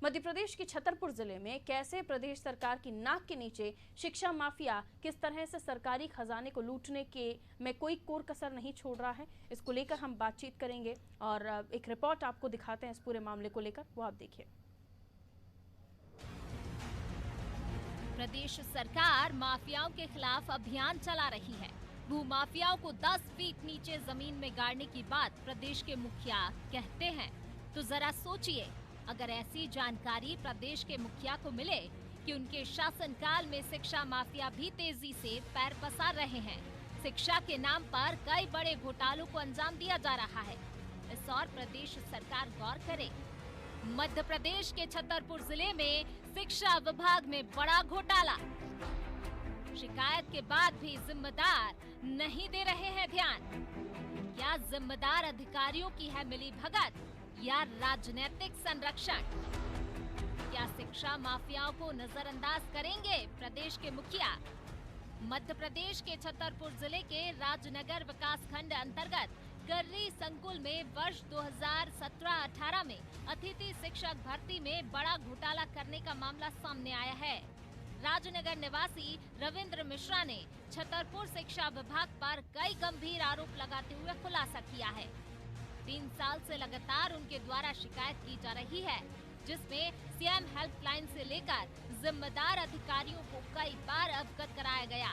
मध्य प्रदेश के छतरपुर जिले में कैसे प्रदेश सरकार की नाक के नीचे शिक्षा माफिया किस तरह से सरकारी खजाने को लूटने के में कोई कोर कसर नहीं छोड़ रहा है, इसको लेकर हम बातचीत करेंगे और एक रिपोर्ट आपको दिखाते हैं इस पूरे मामले को लेकर, वो आप देखिए। प्रदेश सरकार माफियाओं के खिलाफ अभियान चला रही है। भू माफियाओं को 10 फीट नीचे जमीन में गाड़ने की बात प्रदेश के मुखिया कहते हैं, तो जरा सोचिए, अगर ऐसी जानकारी प्रदेश के मुखिया को मिले कि उनके शासनकाल में शिक्षा माफिया भी तेजी से पैर पसार रहे हैं, शिक्षा के नाम पर कई बड़े घोटालों को अंजाम दिया जा रहा है, इस और प्रदेश सरकार गौर करे। मध्य प्रदेश के छतरपुर जिले में शिक्षा विभाग में बड़ा घोटाला, शिकायत के बाद भी जिम्मेदार नहीं दे रहे हैं ध्यान। क्या जिम्मेदार अधिकारियों की है मिलीभगत या राजनीतिक संरक्षण? क्या शिक्षा माफियाओं को नजरअंदाज करेंगे प्रदेश के मुखिया? मध्य प्रदेश के छतरपुर जिले के राजनगर विकास खंड अंतर्गत कर्री संकुल में वर्ष 2017-18 में अतिथि शिक्षक भर्ती में बड़ा घोटाला करने का मामला सामने आया है। राजनगर निवासी रविंद्र मिश्रा ने छतरपुर शिक्षा विभाग पर कई गंभीर आरोप लगाते हुए खुलासा किया है। 3 साल से लगातार उनके द्वारा शिकायत की जा रही है, जिसमें सीएम हेल्पलाइन से लेकर जिम्मेदार अधिकारियों को कई बार अवगत कराया गया,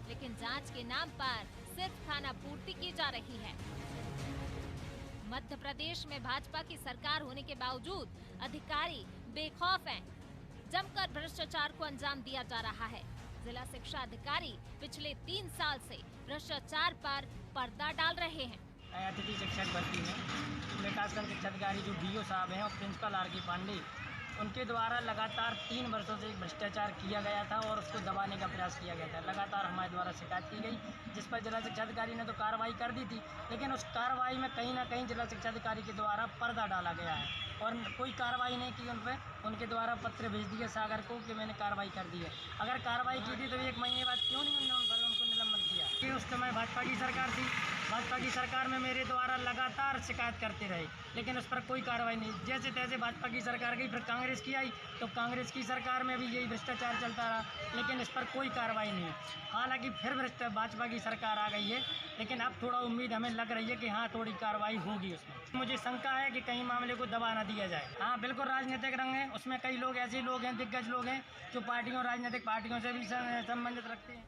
लेकिन जांच के नाम पर सिर्फ खाना पूर्ति की जा रही है। मध्य प्रदेश में भाजपा की सरकार होने के बावजूद अधिकारी बेखौफ हैं। जमकर भ्रष्टाचार को अंजाम दिया जा रहा है। जिला शिक्षा अधिकारी पिछले 3 साल से भ्रष्टाचार पर पर्दा डाल रहे हैं। अतिथि शिक्षक भर्ती में विकासखंड शिक्षा अधिकारी जो बीओ साहब हैं और प्रिंसिपल आर.के. पांडे, उनके द्वारा लगातार 3 वर्षों से भ्रष्टाचार किया गया था और उसको दबाने का प्रयास किया गया था। लगातार हमारे द्वारा शिकायत की गई, जिस पर जिला शिक्षा अधिकारी ने तो कार्रवाई कर दी थी, लेकिन उस कार्रवाई में कहीं ना कहीं जिला शिक्षा अधिकारी के द्वारा पर्दा डाला गया है और कोई कार्रवाई नहीं की उन पर। उनके द्वारा पत्र भेज दिए सागर को कि मैंने कार्रवाई कर दी है। अगर कार्रवाई की थी तो 1 महीने बाद क्यों नहीं उन्होंने उनको निलंबन किया? कि उस समय भाजपा की सरकार थी, भाजपा की सरकार में मेरे द्वारा लगातार शिकायत करते रहे, लेकिन उस पर कोई कार्रवाई नहीं। जैसे तैसे भाजपा की सरकार गई, फिर कांग्रेस की आई, तो कांग्रेस की सरकार में भी यही भ्रष्टाचार चलता रहा, लेकिन इस पर कोई कार्रवाई नहीं। हालांकि फिर भाजपा की सरकार आ गई है, लेकिन अब थोड़ा उम्मीद हमें लग रही है कि हाँ, थोड़ी कार्रवाई होगी उसमें। मुझे शंका है कि कहीं मामले को दबा न दिया जाए। हाँ, बिल्कुल राजनीतिक रंग है उसमें। कई लोग ऐसे लोग हैं, दिग्गज लोग हैं, जो पार्टियों, राजनीतिक पार्टियों से भी संबंधित रखते हैं।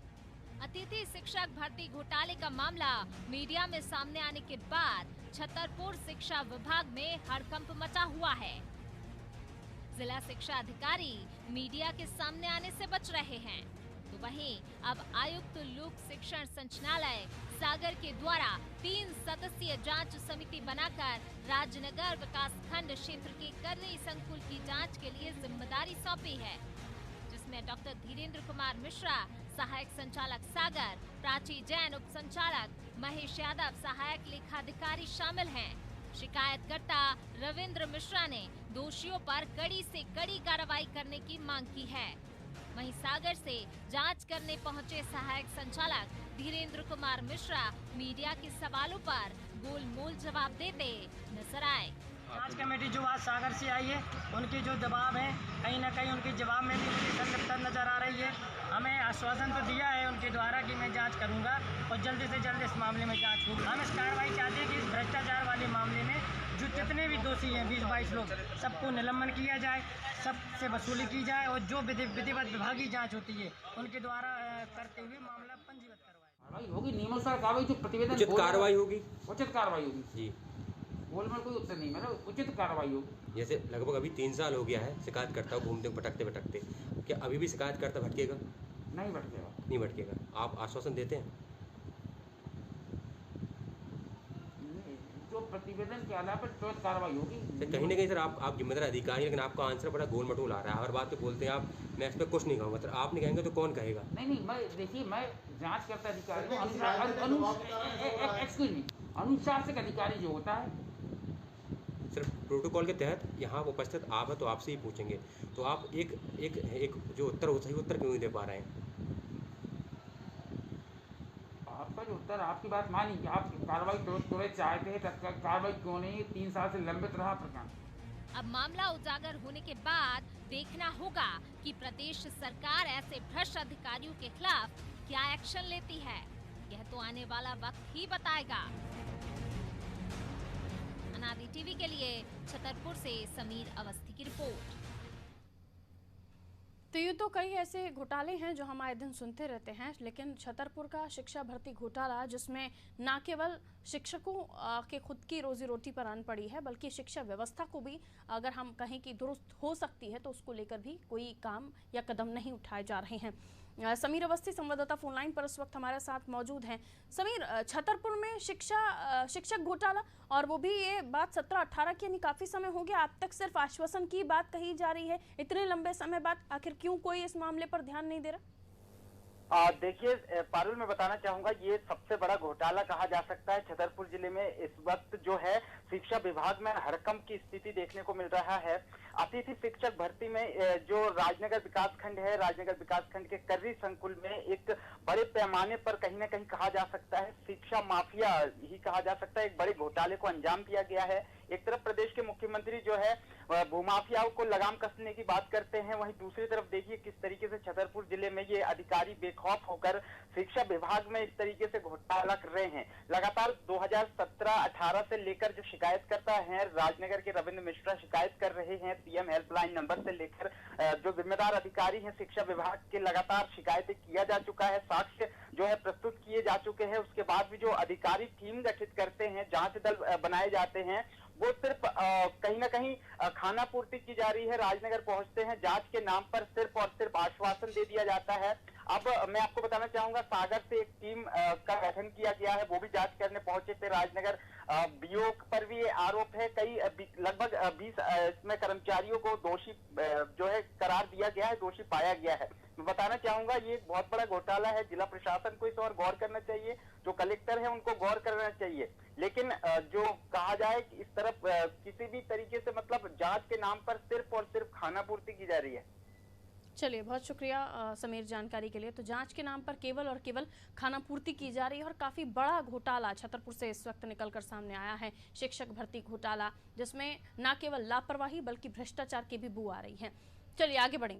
अतिथि शिक्षक भर्ती घोटाले का मामला मीडिया में सामने आने के बाद छतरपुर शिक्षा विभाग में हड़कंप मचा हुआ है। जिला शिक्षा अधिकारी मीडिया के सामने आने से बच रहे हैं, तो वहीं अब आयुक्त लोक शिक्षण संचालय सागर के द्वारा 3 सदस्यीय जांच समिति बनाकर राजनगर विकास खंड क्षेत्र के कर्री संकुल की जांच के लिए जिम्मेदारी सौंपी है, जिसमें डॉक्टर धीरेन्द्र कुमार मिश्रा सहायक संचालक सागर, प्राची जैन उप संचालक, महेश यादव सहायक लेखाधिकारी शामिल हैं। शिकायतकर्ता रविंद्र मिश्रा ने दोषियों पर कड़ी से कड़ी कार्रवाई करने की मांग की है। वहीं सागर से जांच करने पहुंचे सहायक संचालक धीरेन्द्र कुमार मिश्रा मीडिया के सवालों पर गोलमोल जवाब देते नजर आए। जांच कमेटी जो आज सागर से आई है, उनके जो जवाब हैं, कहीं ना कहीं उनके जवाब में भी मुझे संदिग्धता नजर आ रही है। हमें आश्वासन तो दिया है उनके द्वारा कि मैं जांच करूंगा और जल्दी से जल्द इस मामले में जांच होगी। हम इस कार्रवाई चाहते हैं कि इस भ्रष्टाचार वाले मामले में जो जितने भी दोषी हैं 20-22 लोग, सबको निलंबन किया जाए, सबसे वसूली की जाए और जो विधिवत विभागीय जाँच होती है उनके द्वारा करते हुए मामला पंजीबद्ध करवाए। होगी नियमानुसार कार्रवाई, जो प्रतिवेदन उचित कार्रवाई होगी, उचित कार्रवाई होगी जी। बोल में कोई उत्तर नहीं, मेरा उचित कार्रवाई होगी। जैसे लगभग अभी 3 साल हो गया है शिकायत करता हूँ, घूमते भटकते भटकते, क्या अभी भी शिकायत करता भटकेगा? नहीं भटकेगा। नहीं भटकेगा। आप आश्वासन देते हैं? जो प्रतिवेदन के आधार पर त्वरित कार्रवाई होगी। कहीं ना कहीं सर आप जिम्मेदार अधिकारी, लेकिन आपका आंसर बड़ा गोल मटोल आ रहा है। हर बात पे बोलते हैं आप, मैं इस पर कुछ नहीं कहूँगा। मतलब आप नहीं कहेंगे तो कौन कहेगा? नहीं, मैं देखिए, मैं जांच करता अधिकारी अनुशासक अधिकारी जो होता है, सिर्फ प्रोटोकॉल के तहत यहाँ उपस्थित आप है तो आपसे ही पूछेंगे, तो आप एक जो उत्तर हो, सही उत्तर क्यों नहीं दे पा रहे हैं? आपका जो उत्तर, आपकी बात मानी कि आप कार्रवाई त्वरित चाहते हैं, तत्काल कार्रवाई क्यों नहीं? 3 साल से लंबित रहा प्रकरण। अब मामला उजागर होने के बाद देखना होगा कि प्रदेश सरकार ऐसे भ्रष्ट अधिकारियों के खिलाफ क्या एक्शन लेती है। यह तो आने वाला वक्त ही बताएगा। अनादि टीवी के लिए छतरपुर से समीर अवस्थी की रिपोर्ट। तो ये तो कई ऐसे घोटाले हैं जो हम आए दिन सुनते रहते हैं, लेकिन छतरपुर का शिक्षा भर्ती घोटाला, जिसमें न केवल शिक्षकों के खुद की रोजी रोटी पर आन पड़ी है, बल्कि शिक्षा व्यवस्था को भी अगर हम कहें कि दुरुस्त हो सकती है तो उसको लेकर भी कोई काम या कदम नहीं उठाए जा रहे हैं। समीर अवस्थी संवाददाता फोनलाइन पर इस वक्त हमारे साथ मौजूद हैं। समीर, छतरपुर में शिक्षक घोटाला, और वो भी ये बात 17-18 की, यानी काफी समय हो गया, अब तक सिर्फ आश्वासन की बात कही जा रही है। इतने लंबे समय बाद आखिर क्यों कोई इस मामले पर ध्यान नहीं दे रहा? देखिए पारुल, मैं बताना चाहूंगा, ये सबसे बड़ा घोटाला कहा जा सकता है छतरपुर जिले में। इस वक्त जो है शिक्षा विभाग में हड़कंप की स्थिति देखने को मिल रहा है। अतिथि शिक्षक भर्ती में जो राजनगर विकासखंड है, राजनगर विकासखंड के कर्री संकुल में एक बड़े पैमाने पर कहीं ना कहीं कहा जा सकता है शिक्षा माफिया ही कहा जा सकता है, एक बड़े घोटाले को अंजाम दिया गया है। एक तरफ प्रदेश के मुख्यमंत्री जो है भूमाफियाओं को लगाम कसने की बात करते हैं, वहीं दूसरी तरफ देखिए किस तरीके से छतरपुर जिले में ये अधिकारी बेखौफ होकर शिक्षा विभाग में इस तरीके से घोटाला कर रहे हैं। लगातार 2017-18 से लेकर जो शिकायतकर्ता हैं, राजनगर के रविंद्र मिश्रा शिकायत कर रहे हैं। सीएम हेल्पलाइन नंबर से लेकर जो जिम्मेदार अधिकारी हैं शिक्षा विभाग के, लगातार शिकायतें किया जा चुका है, साक्ष्य जो है प्रस्तुत किए जा चुके हैं। उसके बाद भी जो अधिकारी टीम गठित करते हैं, जांच दल बनाए जाते हैं, वो सिर्फ कहीं ना कहीं खाना पूर्ति की जा रही है। राजनगर पहुंचते हैं, जांच के नाम पर सिर्फ और सिर्फ आश्वासन दे दिया जाता है। अब मैं आपको बताना चाहूंगा, सागर से एक टीम का गठन किया गया है, वो भी जांच करने पहुंचे थे राजनगर। बीओ पर भी ये आरोप है, कई लगभग 20 इसमें कर्मचारियों को दोषी जो है करार दिया गया है, दोषी पाया गया है। मैं बताना चाहूंगा, ये एक बहुत बड़ा घोटाला है। जिला प्रशासन को इस और गौर करना चाहिए, जो कलेक्टर है उनको गौर करना चाहिए। लेकिन जो कहा जाए कि इस तरफ किसी भी तरीके से मतलब जांच के नाम पर सिर्फ और सिर्फ खाना पूर्ति की जा रही है। चलिए, बहुत शुक्रिया समीर जानकारी के लिए। तो जांच के नाम पर केवल और केवल खाना पूर्ति की जा रही है, और काफ़ी बड़ा घोटाला छतरपुर से इस वक्त निकलकर सामने आया है, शिक्षक भर्ती घोटाला, जिसमें न केवल लापरवाही बल्कि भ्रष्टाचार की भी बू आ रही है। चलिए आगे बढ़ेंगे।